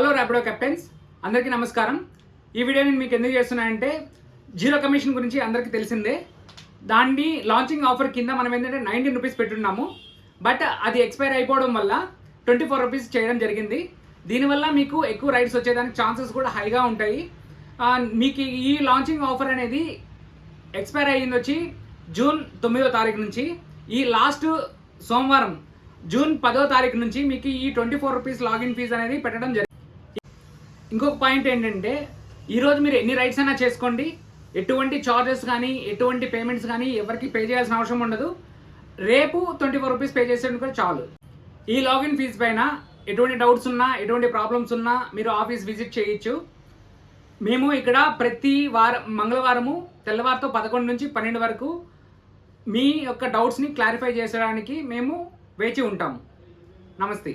Hello Rapido captains, అందరికీ నమస్కారం. ఈ వీడియో నేను మీకు ఎందుకు చేస్తున్నానంటే జీరో కమిషన్ గురించి అందరికీ తెలిసిందే. దాన్ని లాంచింగ్ ఆఫర్ కింద మనం ఏంటంటే 19 రూపీస్ పెట్టున్నాము. బట్ అది ఎక్స్పైర్ అయిపోవడం వల్ల 24 రూపీస్ చేయడం జరిగింది. దీనివల్ల మీకు ఎక్కువ రైడ్స్ వచ్చేదానికి ఛాన్సెస్ కూడా హైగా ఉంటాయి. మీకు ఈ లాంచింగ్ ఆఫర్ అనేది ఎక్స్పైర్ అయ్యింది వచ్చి జూన్ 9వ తారీఖు నుంచి. ఈ లాస్ట్ సోమవారం జూన్ 10వ తారీఖు నుంచి మీకు ఈ 24 రూపీస్ లాగిన్ ఫీజు అనేది పెట్టడం జరిగింది. ఇంకొక పాయింట్ ఏంటంటే ఈరోజు మీరు ఎన్ని రైడ్స్ అయినా చేసుకోండి, ఎటువంటి చార్జెస్ కానీ ఎటువంటి పేమెంట్స్ కానీ ఎవరికి పే చేయాల్సిన అవసరం ఉండదు. రేపు 24 రూపీస్ పే చేసేందుకు కూడా చాలు. ఈ లాగిన్ ఫీజు పైన ఎటువంటి డౌట్స్ ఉన్నా ఎటువంటి ప్రాబ్లమ్స్ ఉన్నా మీరు ఆఫీస్ విజిట్ చేయొచ్చు. మేము ఇక్కడ ప్రతి మంగళవారము తెల్లవారితో 11 నుంచి 12 వరకు మీ యొక్క డౌట్స్ని క్లారిఫై చేసడానికి మేము వేచి ఉంటాము. నమస్తే.